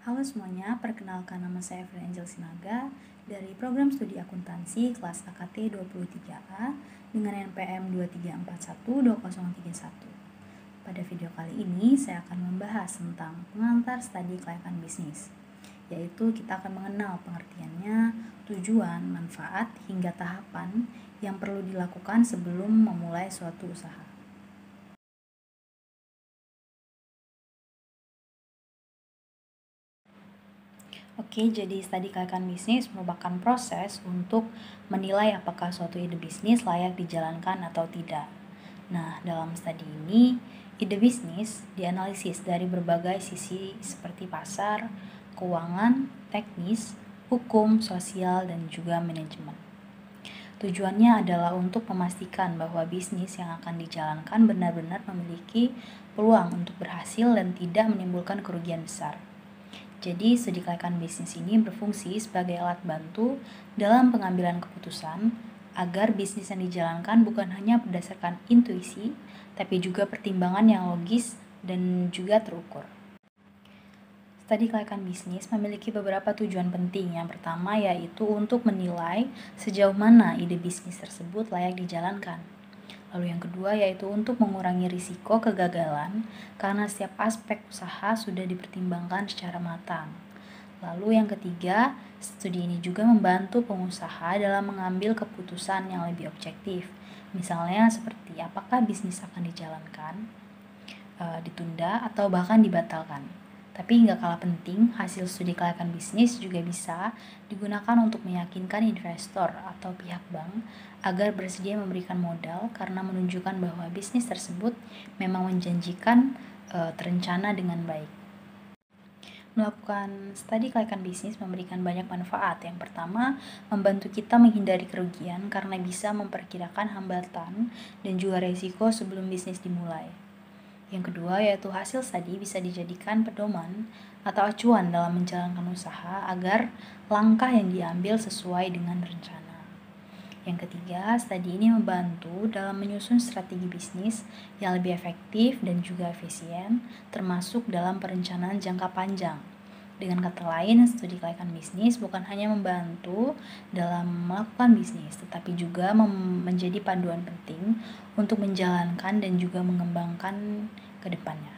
Halo semuanya, perkenalkan nama saya Friangel Sinaga dari program studi akuntansi kelas AKT 23A dengan NPM 234120131. Pada video kali ini saya akan membahas tentang pengantar studi kelayakan bisnis, yaitu kita akan mengenal pengertiannya, tujuan, manfaat, hingga tahapan yang perlu dilakukan sebelum memulai suatu usaha. Oke, jadi studi kelayakan bisnis merupakan proses untuk menilai apakah suatu ide bisnis layak dijalankan atau tidak. Nah, dalam studi ini, ide bisnis dianalisis dari berbagai sisi seperti pasar, keuangan, teknis, hukum, sosial, dan juga manajemen. Tujuannya adalah untuk memastikan bahwa bisnis yang akan dijalankan benar-benar memiliki peluang untuk berhasil dan tidak menimbulkan kerugian besar. Jadi, studi kelayakan bisnis ini berfungsi sebagai alat bantu dalam pengambilan keputusan agar bisnis yang dijalankan bukan hanya berdasarkan intuisi, tapi juga pertimbangan yang logis dan juga terukur. Studi kelayakan bisnis memiliki beberapa tujuan penting. Yang pertama yaitu untuk menilai sejauh mana ide bisnis tersebut layak dijalankan. Lalu yang kedua yaitu untuk mengurangi risiko kegagalan karena setiap aspek usaha sudah dipertimbangkan secara matang. Lalu yang ketiga, studi ini juga membantu pengusaha dalam mengambil keputusan yang lebih objektif. Misalnya seperti apakah bisnis akan dijalankan, ditunda, atau bahkan dibatalkan. Tapi nggak kalah penting, hasil studi kelayakan bisnis juga bisa digunakan untuk meyakinkan investor atau pihak bank agar bersedia memberikan modal karena menunjukkan bahwa bisnis tersebut memang menjanjikan terencana dengan baik. Melakukan studi kelayakan bisnis memberikan banyak manfaat. Yang pertama, membantu kita menghindari kerugian karena bisa memperkirakan hambatan dan juga resiko sebelum bisnis dimulai. Yang kedua yaitu hasil studi bisa dijadikan pedoman atau acuan dalam menjalankan usaha agar langkah yang diambil sesuai dengan rencana. Yang ketiga, studi ini membantu dalam menyusun strategi bisnis yang lebih efektif dan juga efisien, termasuk dalam perencanaan jangka panjang. Dengan kata lain, studi kelayakan bisnis bukan hanya membantu dalam melakukan bisnis, tetapi juga menjadi panduan penting untuk menjalankan dan juga mengembangkan ke depannya.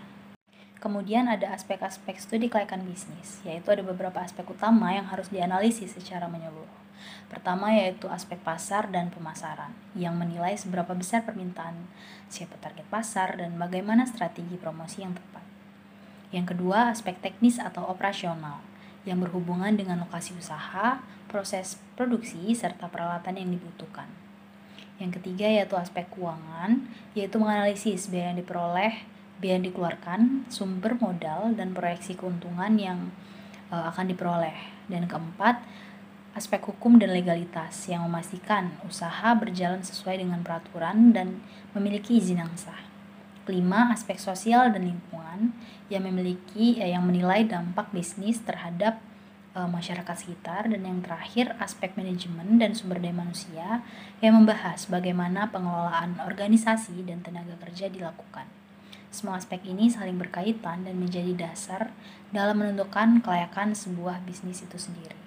Kemudian ada aspek-aspek studi kelayakan bisnis, yaitu ada beberapa aspek utama yang harus dianalisis secara menyeluruh. Pertama yaitu aspek pasar dan pemasaran, yang menilai seberapa besar permintaan, siapa target pasar, dan bagaimana strategi promosi yang tepat. Yang kedua, aspek teknis atau operasional, yang berhubungan dengan lokasi usaha, proses produksi, serta peralatan yang dibutuhkan. Yang ketiga yaitu aspek keuangan, yaitu menganalisis biaya yang diperoleh, biaya yang dikeluarkan, sumber modal, dan proyeksi keuntungan yang akan diperoleh. Dan keempat, aspek hukum dan legalitas yang memastikan usaha berjalan sesuai dengan peraturan dan memiliki izin yang sah. Kelima, aspek sosial dan lingkungan yang menilai dampak bisnis terhadap masyarakat sekitar. Dan yang terakhir, aspek manajemen dan sumber daya manusia yang membahas bagaimana pengelolaan organisasi dan tenaga kerja dilakukan. Semua aspek ini saling berkaitan dan menjadi dasar dalam menentukan kelayakan sebuah bisnis itu sendiri.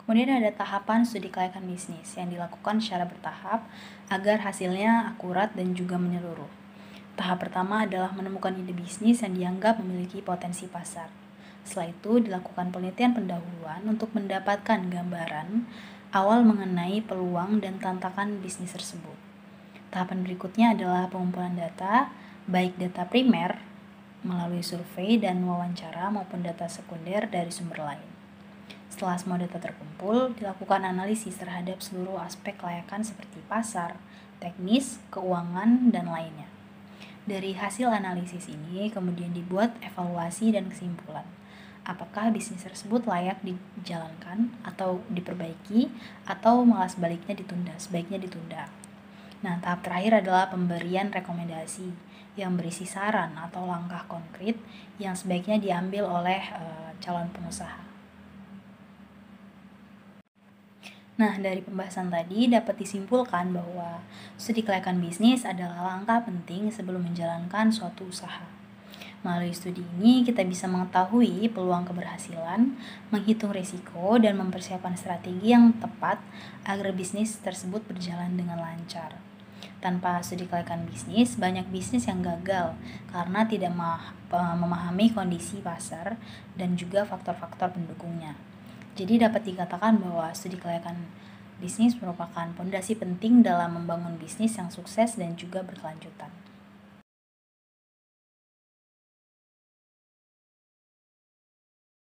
Kemudian ada tahapan studi kelayakan bisnis yang dilakukan secara bertahap agar hasilnya akurat dan juga menyeluruh. Tahap pertama adalah menemukan ide bisnis yang dianggap memiliki potensi pasar. Setelah itu dilakukan penelitian pendahuluan untuk mendapatkan gambaran awal mengenai peluang dan tantangan bisnis tersebut. Tahapan berikutnya adalah pengumpulan data, baik data primer melalui survei dan wawancara maupun data sekunder dari sumber lain. Setelah semua data terkumpul, dilakukan analisis terhadap seluruh aspek kelayakan seperti pasar, teknis, keuangan, dan lainnya. Dari hasil analisis ini kemudian dibuat evaluasi dan kesimpulan. Apakah bisnis tersebut layak dijalankan atau diperbaiki atau malah sebaiknya ditunda. Nah, tahap terakhir adalah pemberian rekomendasi yang berisi saran atau langkah konkret yang sebaiknya diambil oleh calon pengusaha. Nah, dari pembahasan tadi dapat disimpulkan bahwa studi kelayakan bisnis adalah langkah penting sebelum menjalankan suatu usaha. Melalui studi ini, kita bisa mengetahui peluang keberhasilan, menghitung risiko, dan mempersiapkan strategi yang tepat agar bisnis tersebut berjalan dengan lancar. Tanpa studi kelayakan bisnis, banyak bisnis yang gagal karena tidak memahami kondisi pasar dan juga faktor-faktor pendukungnya. Jadi dapat dikatakan bahwa studi kelayakan bisnis merupakan fondasi penting dalam membangun bisnis yang sukses dan juga berkelanjutan.